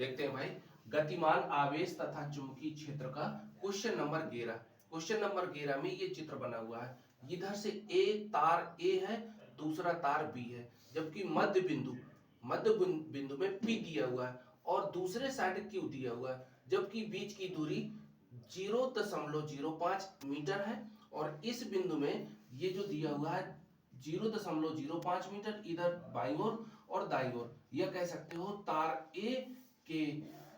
देखते हैं भाई, गतिमान आवेश तथा चुंबकीय क्षेत्र का क्वेश्चन नंबर 11। क्वेश्चन नंबर 11 में ये चित्र बना हुआ है। इधर से ए तार ए है, दूसरा तार बी है, जबकि मध्य बिंदु में पी दिया हुआ है और दूसरे साइड क्यू दिया हुआ है, जबकि बीच की दूरी 0.05 मीटर है और इस बिंदु में ये जो दिया हुआ है 0.05 मीटर इधर बाईं ओर और दाईं ओर, यह कह सकते हो तार ए के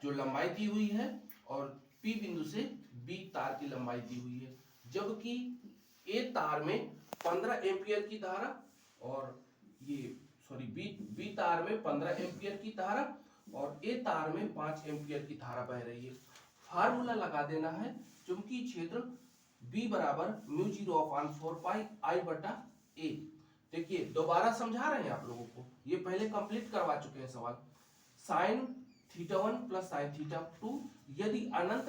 जो लंबाई दी हुई है और पी बिंदु से बी तार की लंबाई दी हुई है, जबकि ए तार में 15 एम्पियर की धारा और बी तार में 15 एम्पियर की धारा और ए तार में 5 एम्पियर की धारा बह रही है। फार्मूला लगा देना है चुंबकीय क्षेत्र B बराबर μ0/4πI/A। देखिए दोबारा समझा रहे हैं आप लोगों को, ये पहले कंप्लीट करवा चुके हैं सवाल। Sine theta 1 plus sine theta 2, यदि अनंत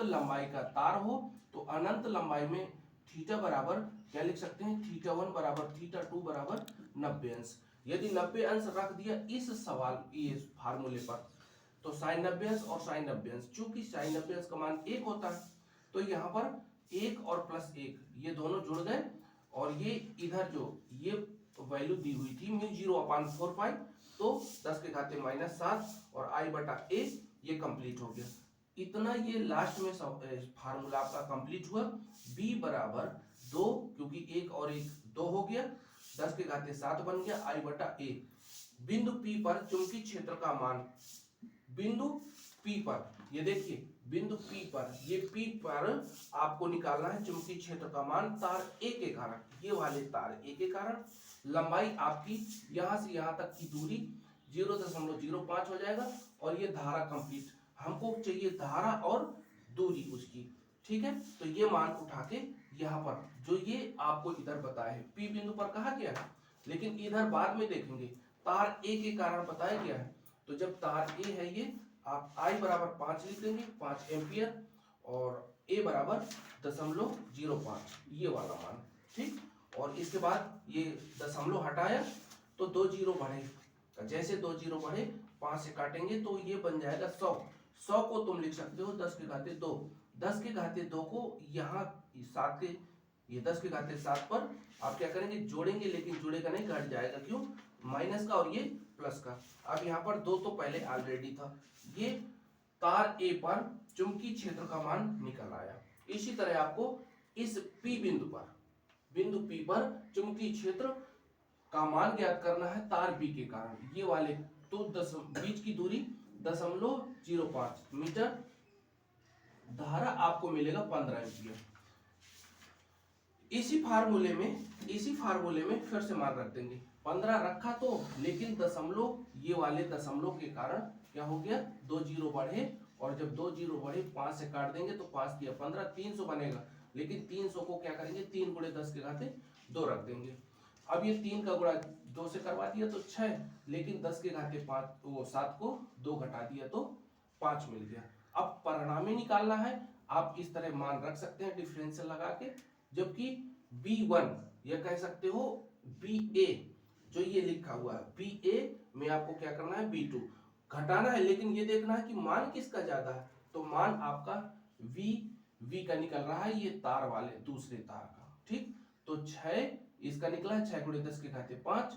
लंबाई का तार हो तो अनंत लंबाई में थीटा बराबर क्या लिख सकते हैं, थीटा 1 बराबर थीटा 2 बराबर 90 अंश। यदि 90 अंश रख दिया इस इस फार्मूले पर तो साइन 90 अंश और साइन 90 अंश, चूंकि साइन 90 अंश का मान 1 होता है तो यहाँ पर 1 और प्लस 1 ये दोनों जुड़ गए और ये इधर जो ये वैल्यू दी हुई थी μ0/4π, तो 10 के घाते -7 और I/A ये कंप्लीट हो गया। इतना ये लास्ट में फार्मूला आपका कंप्लीट हुआ। B बराबर 2, क्योंकि 1 और 1 2 हो गया, 10 के घाते 7 बन गया I/A। बिंदु P पर चुंबकीय क्षेत्र का मान, बिंदु P पर ये देखिए बिंदु P पर, ये P पर आपको निकालना है चुंबकीय क्षेत्र का मान तार A के कारण, ये वाले तार A के कारण लंबाई आपकी यहां से यहां तक की दूरी 0.05 हो जाएगा और ये धारा कंप्लीट, हमको चाहिए धारा और दूरी उसकी, ठीक है। तो ये मान उठा के यहाँ पर जो ये आपको इधर बताया है P बिंदु पर कहा गया है, लेकिन इधर बाद में देखेंगे तार A के कारण बताया गया है। तो जब तार A है ये आप I बराबर 5 लिख देंगे, 5 एम्पियर, और A बराबर 0.05 ये वाला मान, ठीक। और इसके बाद ये दशमलव हटाया तो 2 जीरो बढ़े, जैसे 2 जीरो बढ़े 5 से काटेंगे तो ये बन जाएगा 100। 100 को तुम लिख सकते हो 10 के घाते 2, 10 के घाते 2 को यहाँ 7 के, ये 10 के घाते 7 पर आप क्या करेंगे, जोड़ेंगे, लेकिन जुड़ेगा नहीं, घट जाएगा, क्यों, माइनस का और ये प्लस का। अब यहाँ पर 2 तो पहले ऑलरेडी था। ये तार A पर चुंबकीय क्षेत्र का मान निकल आया। इसी तरह आपको इस बिंदु P पर चुंबकीय क्षेत्र का मान ज्ञात करना है तार B के कारण, ये वाले, तो बीच की दूरी 0.05 मीटर, धारा आपको मिलेगा 15 एम्पियर। इसी फार्मूले में फिर से मान रख देंगे, 15 रखा तो, लेकिन दशमलव, ये वाले दशमलव के कारण क्या हो गया, 2 जीरो बढ़े, और जब 2 जीरो बढ़े 5 से काट देंगे तो 5 दिया 15, 300 बनेगा, लेकिन 300 को क्या करेंगे, 3 गुणे 10 के घाते 2 रख देंगे। अब ये 3 का गुणा 2 से करवा दिया तो 6, लेकिन 10 के घाते 5 वो 7 को 2 घटा दिया तो 5 मिल गया। अब परिणामी निकालना है, आप इस तरह मान रख सकते हैं डिफरेंशियल लगा के, जबकि B1 या कह सकते हो BA जो ये लिखा हुआ है, BA में आपको क्या करना है, B2 घटाना है, लेकिन ये देखना है कि मान किसका ज्यादा है, तो मान आपका V का निकल रहा है, ये तार वाले दूसरे तार का, ठीक। तो 6 इसका निकला है, 6 गुणे 10 के घाते 5,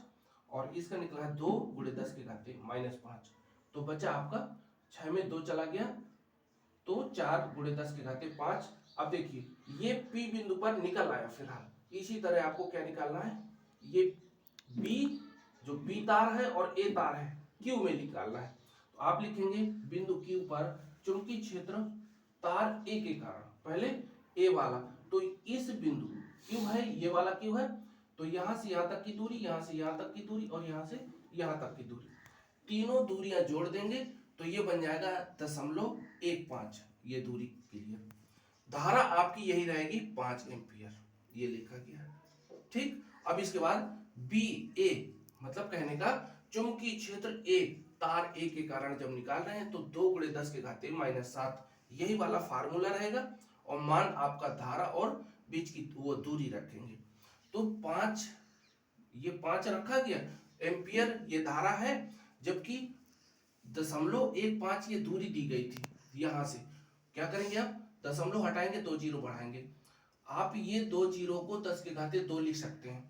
और इसका निकला है 2 गुणे 10 के घाते -5, तो बचा आपका 6 में 2 चला गया तो 4 गुणे 10 के घाते 5। अब देखिए ये P बिंदु पर निकल आया फिलहाल। इसी तरह आपको क्या निकालना है, ये B जो B तार है और A तार है, Q में निकालना है। तो आप लिखेंगे बिंदु Q पर चुंबकीय क्षेत्र तार A के कारण, पहले A वाला, तो इस बिंदु Q है, ये वाला Q है, तो यहां से यहां तक की दूरी, यहां से यहां तक की दूरी और यहां से यहां तक की दूरी, तीनों दूरियां जोड़ देंगे तो ये बन जाएगा 0.15 ये दूरी के लिए। धारा आपकी यही रहेगी 5 एम्पियर, ये लिखा गया है, ठीक। अब इसके बाद BA मतलब कहने का चुंबकीय क्षेत्र A तार A के कारण जब निकाल रहे हैं तो 2 गुणे 10 के घाते -7 यही वाला फार्मूला रहेगा, और मान आपका धारा और बीच की वो दूरी रखेंगे। तो 5, ये 5 रखा गया एम्पियर, ये धारा है, जबकि 0.15 ये दूरी दी गई थी, यहां से क्या करेंगे आप, दशमलव हटाएंगे, 2 जीरो बढ़ाएंगे। आप ये 2 जीरो को 10 के घाते 2 लिख सकते हैं।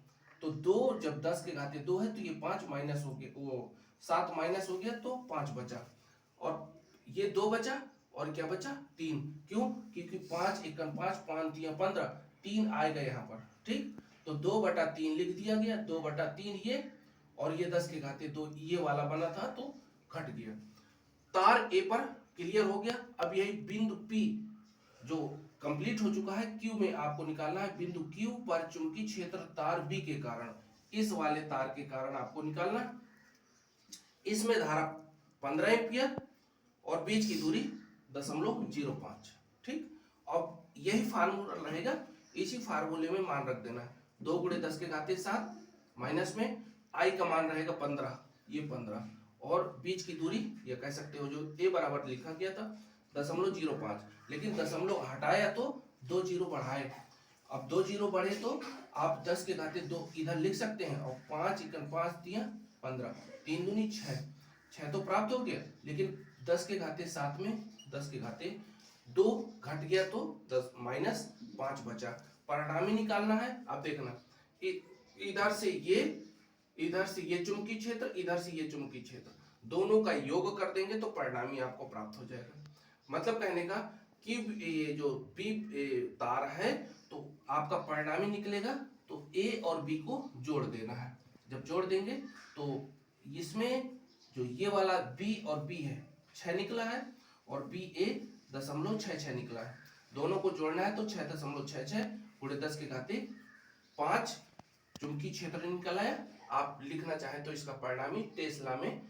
तो 2 जब 10 के घाते 2 है तो ये 5 माइनस हो गया, वो 7 माइनस हो गया तो 5 बचा, और ये 2 बचा, और क्या बचा 3। क्यों, क्योंकि 5 एकम 5, 5 दिया 15, 3 आएगा यहाँ पर, ठीक। तो 2/3 लिख दिया गया, 2/3 ये, और ये 10 के घाते 2 ये वाला बना था तो घट गया। तार ए पर क्लियर हो गया। अब यही बिंदु पी जो कंप्लीट हो चुका है, क्यू में आपको निकालना है। बिंदु क्यू पर चुंबकीय क्षेत्र तार बी के कारण, इस वाले तार के कारण आपको निकालना है। इसमें धारा 15 एम्पियर और बीच की दूरी 0.05, ठीक। अब यही फार्मूला रहेगा, इसी फार्मूले में मान रख देना है। 2 × 10 के घाते 7, माइनस में आई का मान रहेगा 15, ये 15, और बीच की दूरी ये कह सकते हो जो ए बराबर लिखा गया था 0.05, लेकिन दशमलव हटाया तो 2 जीरो बढ़ाए। अब 2 जीरो बढ़े तो आप 10 के घाते 2 इधर लिख सकते हैं, और 5 × 5 दिया 15, 3 दूनी 6, 6 तो प्राप्त हो गया, लेकिन 10 के घाते 7 में 10 के घाते 2 घट गया तो 10 माइनस 5 बचा। परिणामी निकालना है। अब देखना, इधर से ये चुंबकीय क्षेत्र, इधर से ये चुंबकीय क्षेत्र, दोनों का योग कर देंगे तो परिणामी आपको प्राप्त हो जाएगा। मतलब कहने का कि ये जो पी तार है तो आपका परिणामी निकलेगा, तो ए और बी को जोड़ देना है। जब जोड़ देंगे तो इसमें जो ये वाला बी और बी है 6 निकला है, और बी ए 0.66 निकला है। दोनों को जोड़ना है तो 6.66 × 10 के घाते 5 चुंबकीय क्षेत्र निकला है। आप लिखना चाहें तो इसका परिणामी टेस्ला में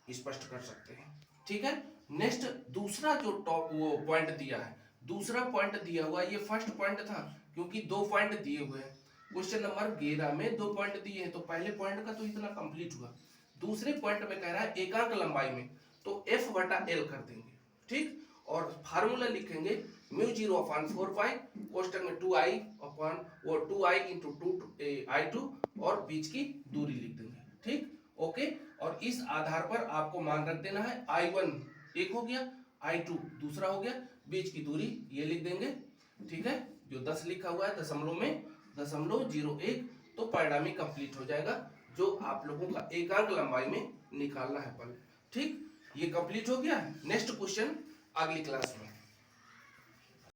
स्पष्ट कर सकते हैं, ठीक है। नेक्स्ट दूसरा जो टॉप वो पॉइंट दिया है, दूसरा पॉइंट दिया हुआ, ये फर्स्ट पॉइंट था क्योंकि 2 पॉइंट दिए हुए हैं। क्वेश्चन नंबर 11 में 2 पॉइंट दिए हैं, तो पहले पॉइंट का तो इतना कंप्लीट हुआ। दूसरे पॉइंट में कह रहा है एकांक लंबाई में, तो F/L कर देंगे, ठीक। और फार्मूला लिखेंगे μ0/4π कोष्टक में 2i अपॉन वो 2i × 2i2 और बीच की दूरी लिख देंगे, ठीक, ओके। और इस आधार पर आपको मान रख देना है। i1 एक हो गया, i2 दूसरा हो गया, बीच की दूरी ये लिख देंगे, ठीक है। जो 10 लिखा हुआ है दशमलव में 0.01, तो परिणामी कंप्लीट हो जाएगा, जो आप लोगों का एकांक लंबाई में निकालना है पल, ठीक। ये कंप्लीट हो गया। नेक्स्ट क्वेश्चन अगली क्लास में।